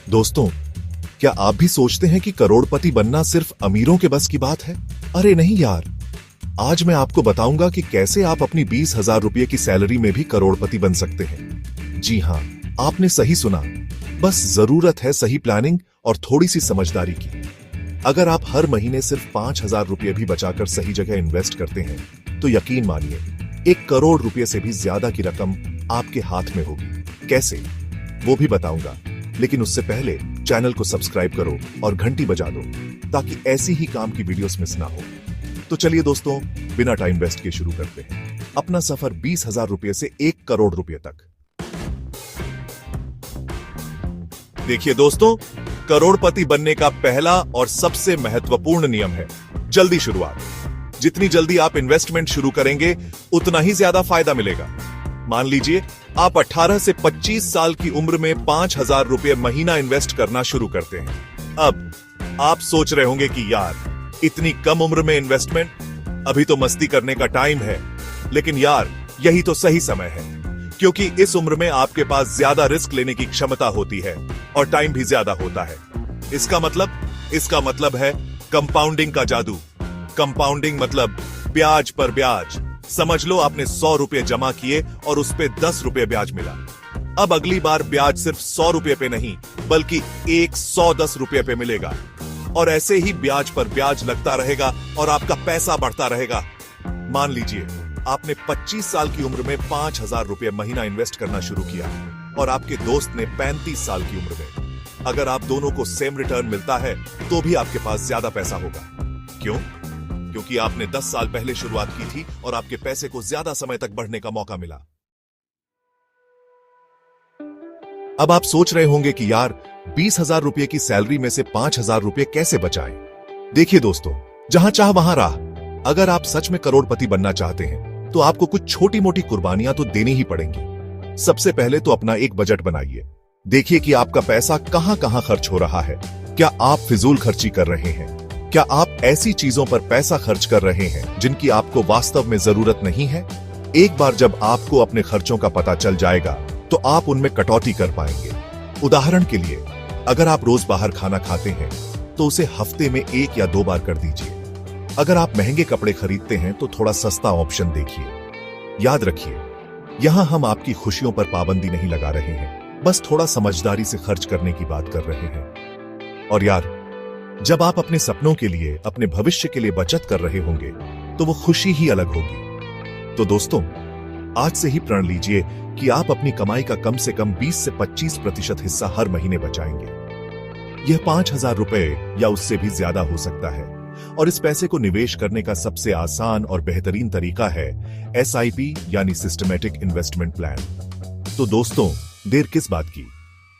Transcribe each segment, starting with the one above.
दोस्तों, क्या आप भी सोचते हैं कि करोड़पति बनना सिर्फ अमीरों के बस की बात है? अरे नहीं यार, आज मैं आपको बताऊंगा कि कैसे आप अपनी 20,000 रुपये की सैलरी में भी करोड़पति बन सकते हैं। जी हाँ, आपने सही सुना। बस जरूरत है सही प्लानिंग और थोड़ी सी समझदारी की। अगर आप हर महीने सिर्फ 5,000 रुपये भी बचाकर सही जगह इन्वेस्ट करते हैं तो यकीन मानिए 1 करोड़ रुपये से भी ज्यादा की रकम आपके हाथ में होगी। कैसे, वो भी बताऊंगा, लेकिन उससे पहले चैनल को सब्सक्राइब करो और घंटी बजा दो ताकि ऐसी ही काम की वीडियोस मिस ना हो। तो चलिए दोस्तों, बिना टाइम वेस्ट के शुरू करते हैं अपना सफर 20,000 रुपये से 1 करोड़ रुपये तक। देखिए दोस्तों, करोड़पति बनने का पहला और सबसे महत्वपूर्ण नियम है जल्दी शुरुआत। जितनी जल्दी आप इन्वेस्टमेंट शुरू करेंगे उतना ही ज्यादा फायदा मिलेगा। मान लीजिए आप 18 से 25 साल की उम्र में 5,000 रुपये महीना इन्वेस्ट करना शुरू करते हैं। अब आप सोच रहे होंगे कि यार, इतनी कम उम्र में इन्वेस्टमेंट, अभी तो मस्ती करने का टाइम है। लेकिन यार, यही तो सही समय है, क्योंकि इस उम्र में आपके पास ज्यादा रिस्क लेने की क्षमता होती है और टाइम भी ज्यादा होता है। इसका मतलब है कंपाउंडिंग का जादू। कंपाउंडिंग मतलब ब्याज पर ब्याज। समझ लो आपने 100 रुपये जमा किए और उस पे 10 रुपये ब्याज मिला। अब अगली बार ब्याज सिर्फ 100 रुपये पे नहीं, बल्कि 110 रुपये पे मिलेगा। और ऐसे ही ब्याज पर ब्याज लगता रहेगा और आपका पैसा बढ़ता रहेगा। मान लीजिए आपने 25 साल की उम्र में 5,000 रुपये महीना इन्वेस्ट करना शुरू किया और आपके दोस्त ने 35 साल की उम्र में। अगर आप दोनों को सेम रिटर्न मिलता है तो भी आपके पास ज्यादा पैसा होगा। क्यों? क्योंकि आपने 10 साल पहले शुरुआत की थी और आपके पैसे को ज्यादा समय तक बढ़ने का मौका मिला। अब आप सोच रहे होंगे कि यार, 20,000 रुपये की सैलरी में से 5,000 रुपये कैसे बचाएं? देखिए दोस्तों, जहां चाह वहां राह। अगर आप सच में करोड़पति बनना चाहते हैं तो आपको कुछ छोटी मोटी कुर्बानियां तो देनी ही पड़ेंगी। सबसे पहले तो अपना एक बजट बनाइए। देखिए कि आपका पैसा कहां कहां खर्च हो रहा है। क्या आप फिजूल खर्ची कर रहे हैं? क्या आप ऐसी चीजों पर पैसा खर्च कर रहे हैं जिनकी आपको वास्तव में जरूरत नहीं है? एक बार जब आपको अपने खर्चों का पता चल जाएगा तो आप उनमें कटौती कर पाएंगे। उदाहरण के लिए, अगर आप रोज बाहर खाना खाते हैं तो उसे हफ्ते में 1 या 2 बार कर दीजिए। अगर आप महंगे कपड़े खरीदते हैं तो थोड़ा सस्ता ऑप्शन देखिए। याद रखिए, यहां हम आपकी खुशियों पर पाबंदी नहीं लगा रहे हैं, बस थोड़ा समझदारी से खर्च करने की बात कर रहे हैं। और यार, जब आप अपने सपनों के लिए, अपने भविष्य के लिए बचत कर रहे होंगे तो वो खुशी ही अलग होगी। तो दोस्तों, आज से ही प्रण लीजिए कि आप अपनी कमाई का कम से कम 20 से 25% हिस्सा हर महीने बचाएंगे। यह 5,000 रुपए या उससे भी ज्यादा हो सकता है। और इस पैसे को निवेश करने का सबसे आसान और बेहतरीन तरीका है SIP यानी सिस्टमैटिक इन्वेस्टमेंट प्लान। तो दोस्तों, देर किस बात की,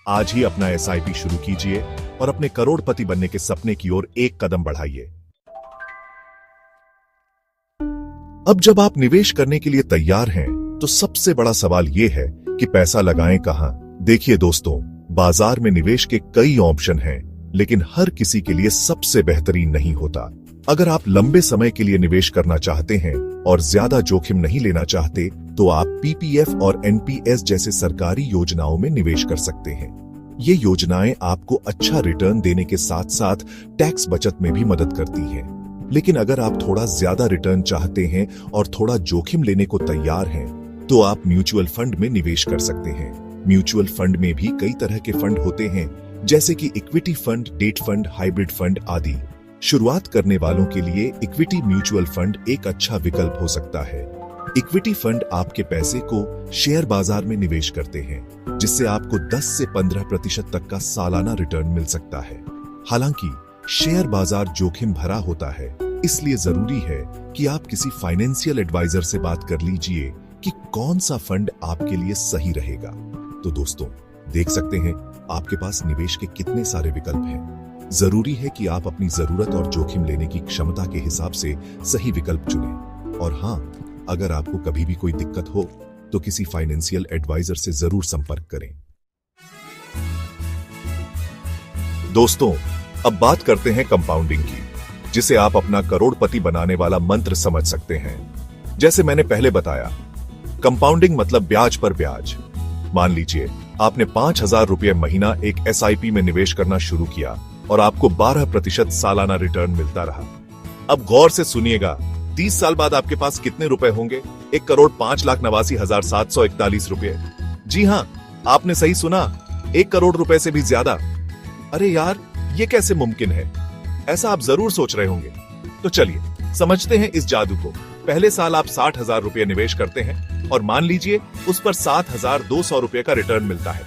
आज ही अपना SIP शुरू कीजिए और अपने करोड़पति बनने के सपने की ओर एक कदम बढ़ाइए। अब जब आप निवेश करने के लिए तैयार हैं तो सबसे बड़ा सवाल यह है कि पैसा लगाएं कहां। देखिए दोस्तों, बाजार में निवेश के कई ऑप्शन हैं, लेकिन हर किसी के लिए सबसे बेहतरीन नहीं होता। अगर आप लंबे समय के लिए निवेश करना चाहते हैं और ज्यादा जोखिम नहीं लेना चाहते तो आप PPF और NPS जैसे सरकारी योजनाओं में निवेश कर सकते हैं। ये योजनाएं आपको अच्छा रिटर्न देने के साथ साथ टैक्स बचत में भी मदद करती हैं। लेकिन अगर आप थोड़ा ज्यादा रिटर्न चाहते हैं और थोड़ा जोखिम लेने को तैयार हैं तो आप म्यूचुअल फंड में निवेश कर सकते हैं। म्यूचुअल फंड में भी कई तरह के फंड होते हैं, जैसे कि equity fund, debt fund, hybrid fund आदि। शुरुआत करने वालों के लिए इक्विटी म्यूचुअल फंड एक अच्छा विकल्प हो सकता है। इक्विटी फंड आपके पैसे को शेयर बाजार में निवेश करते हैं, जिससे आपको 10 से 15% तक का सालाना रिटर्न मिल सकता है। हालांकि शेयर बाजार जोखिम भरा होता है, इसलिए जरूरी है कि आप किसी फाइनेंशियल एडवाइजर से बात कर लीजिए कि कौन सा फंड आपके लिए सही रहेगा। तो दोस्तों, देख सकते हैं आपके पास निवेश के कितने सारे विकल्प हैं। जरूरी है कि आप अपनी जरूरत और जोखिम लेने की क्षमता के हिसाब से सही विकल्प चुनें। और हां, अगर आपको कभी भी कोई दिक्कत हो तो किसी फाइनेंशियल एडवाइजर से जरूर संपर्क करें। दोस्तों, अब बात करते हैं कंपाउंडिंग की, जिसे आप अपना करोड़पति बनाने वाला मंत्र समझ सकते हैं। जैसे मैंने पहले बताया, कंपाउंडिंग मतलब ब्याज पर ब्याज। मान लीजिए आपने 5,000 रुपये महीना एक SIP में निवेश करना शुरू किया और आपको 12% सालाना रिटर्न मिलता रहा। अब गौर से सुनिएगा, 30 साल बाद आपके पास कितने रुपए होंगे? 1,05,89,741 रुपए। जी हाँ, आपने सही सुना, 1 करोड़ रुपए से भी ज्यादा। अरे यार, ये कैसे मुमकिन है? ऐसा आप जरूर सोच रहे होंगे। तो चलिए समझते हैं इस जादू को। पहले साल आप 60,000 रुपये निवेश करते हैं और मान लीजिए उस पर 7,200 रुपये का रिटर्न मिलता है।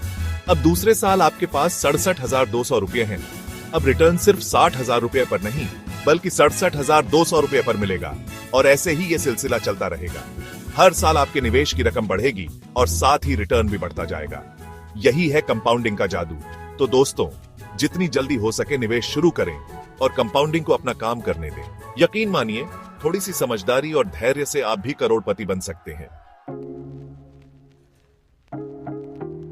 अब दूसरे साल आपके पास 67,200 रुपये हैं। अब रिटर्न सिर्फ 60,000 रुपये पर नहीं, बल्कि 67,200 रुपये पर मिलेगा और ऐसे ही ये सिलसिला चलता रहेगा। हर साल आपके निवेश की रकम बढ़ेगी और साथ ही रिटर्न भी बढ़ता जाएगा। यही है कंपाउंडिंग का जादू। तो दोस्तों, जितनी जल्दी हो सके निवेश शुरू करें और कंपाउंडिंग को अपना काम करने दें। यकीन मानिए, थोड़ी सी समझदारी और धैर्य से आप भी करोड़पति बन सकते हैं।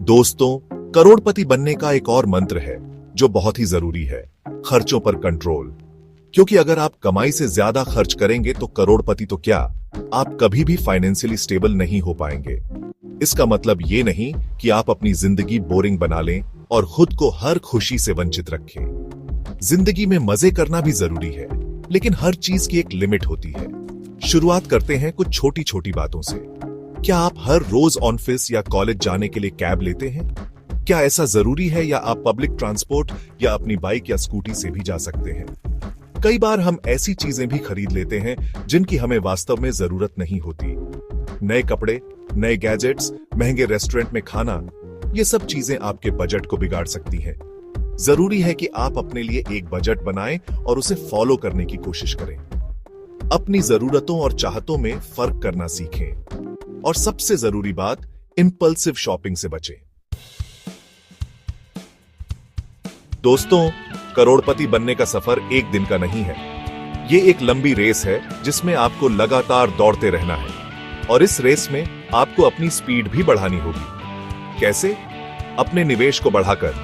दोस्तों, करोड़पति बनने का एक और मंत्र है जो बहुत ही जरूरी है, खर्चों पर कंट्रोल। क्योंकि अगर आप कमाई से ज्यादा खर्च करेंगे तो करोड़पति तो क्या, आप कभी भी फाइनेंशियली स्टेबल नहीं हो पाएंगे। इसका मतलब ये नहीं कि आप अपनी जिंदगी बोरिंग बना लें और खुद को हर खुशी से वंचित रखें। जिंदगी में मजे करना भी जरूरी है, लेकिन हर चीज की एक लिमिट होती है। शुरुआत करते हैं कुछ छोटी छोटी बातों से। क्या आप हर रोज ऑफिस या कॉलेज जाने के लिए कैब लेते हैं? क्या ऐसा जरूरी है, या आप पब्लिक ट्रांसपोर्ट या अपनी बाइक या स्कूटी से भी जा सकते हैं? कई बार हम ऐसी चीजें भी खरीद लेते हैं जिनकी हमें वास्तव में जरूरत नहीं होती। नए कपड़े, नए गैजेट्स, महंगे रेस्टोरेंट में खाना, ये सब चीजें आपके बजट को बिगाड़ सकती हैं। जरूरी है कि आप अपने लिए एक बजट बनाएं और उसे फॉलो करने की कोशिश करें। अपनी जरूरतों और चाहतों में फर्क करना सीखें। और सबसे जरूरी बात, इंपल्सिव शॉपिंग से बचें। दोस्तों, करोड़पति बनने का सफर एक दिन का नहीं है। ये एक लंबी रेस है जिसमें आपको लगातार दौड़ते रहना है। और इस रेस में आपको अपनी स्पीड भी बढ़ानी होगी। कैसे? अपने निवेश को बढ़ाकर।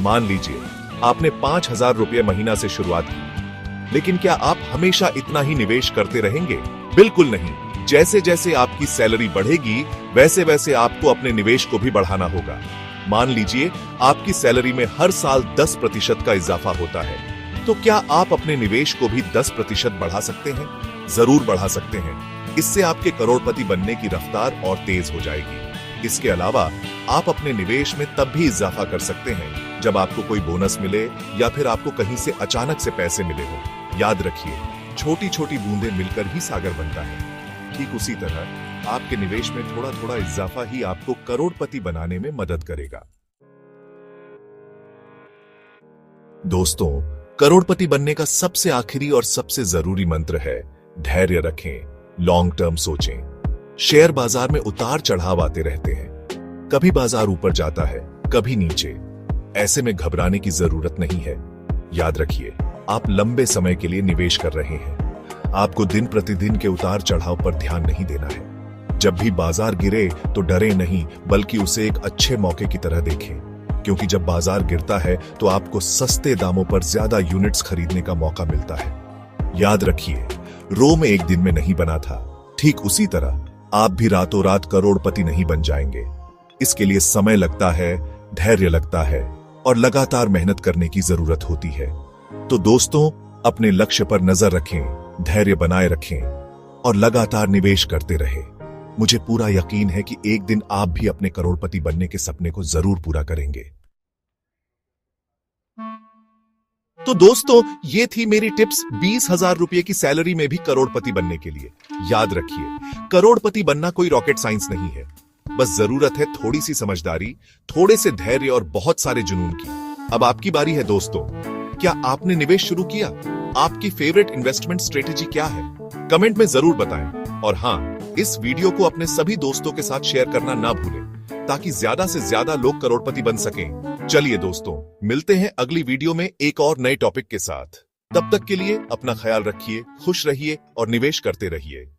मान लीजिए आपने 5,000 रुपये महीना से शुरुआत की, लेकिन क्या आप हमेशा इतना ही निवेश करते रहेंगे? बिल्कुल नहीं। जैसे जैसे आपकी सैलरी बढ़ेगी, वैसे वैसे आपको अपने निवेश को भी बढ़ाना होगा। मान लीजिए आपकी सैलरी में हर साल 10% का इजाफा होता है, तो क्या आप अपने निवेश को भी 10% बढ़ा सकते हैं? जरूर बढ़ा सकते हैं। इससे आपके करोड़पति बनने की रफ्तार और तेज हो जाएगी। इसके अलावा आप अपने निवेश में तब भी इजाफा कर सकते हैं जब आपको कोई बोनस मिले या फिर आपको कहीं से अचानक से पैसे मिले हो। याद रखिए, छोटी छोटी बूंदें मिलकर ही सागर बनता है। ठीक उसी तरह आपके निवेश में थोड़ा थोड़ा इजाफा ही आपको करोड़पति बनाने में मदद करेगा। दोस्तों, करोड़पति बनने का सबसे आखिरी और सबसे जरूरी मंत्र है धैर्य रखें, लॉन्ग टर्म सोचें। शेयर बाजार में उतार चढ़ाव आते रहते हैं। कभी बाजार ऊपर जाता है, कभी नीचे। ऐसे में घबराने की जरूरत नहीं है। याद रखिए, आप लंबे समय के लिए निवेश कर रहे हैं। आपको दिन प्रतिदिन के उतार चढ़ाव पर ध्यान नहीं देना है। जब भी बाजार गिरे तो डरे नहीं, बल्कि उसे एक अच्छे मौके की तरह देखें। क्योंकि जब बाजार गिरता है तो आपको सस्ते दामों पर ज्यादा यूनिट्स खरीदने का मौका मिलता है। याद रखिए, रोम एक दिन में नहीं बना था। ठीक उसी तरह आप भी रातों रात करोड़पति नहीं बन जाएंगे। इसके लिए समय लगता है, धैर्य लगता है और लगातार मेहनत करने की जरूरत होती है। तो दोस्तों, अपने लक्ष्य पर नजर रखें, धैर्य बनाए रखें और लगातार निवेश करते रहें। मुझे पूरा यकीन है कि एक दिन आप भी अपने करोड़पति बनने के सपने को जरूर पूरा करेंगे। तो दोस्तों, ये थी मेरी टिप्स 20,000 रुपए की सैलरी में भी करोड़पति बनने के लिए। याद रखिए, करोड़पति बनना कोई रॉकेट साइंस नहीं है। बस जरूरत है थोड़ी सी समझदारी, थोड़े से धैर्य और बहुत सारे जुनून की। अब आपकी बारी है दोस्तों। क्या आपने निवेश शुरू किया? आपकी फेवरेट इन्वेस्टमेंट स्ट्रेटेजी क्या है? कमेंट में जरूर बताएं। और हाँ, इस वीडियो को अपने सभी दोस्तों के साथ शेयर करना ना भूलें, ताकि ज्यादा से ज्यादा लोग करोड़पति बन सकें। चलिए दोस्तों, मिलते हैं अगली वीडियो में एक और नए टॉपिक के साथ। तब तक के लिए अपना ख्याल रखिए, खुश रहिए और निवेश करते रहिए।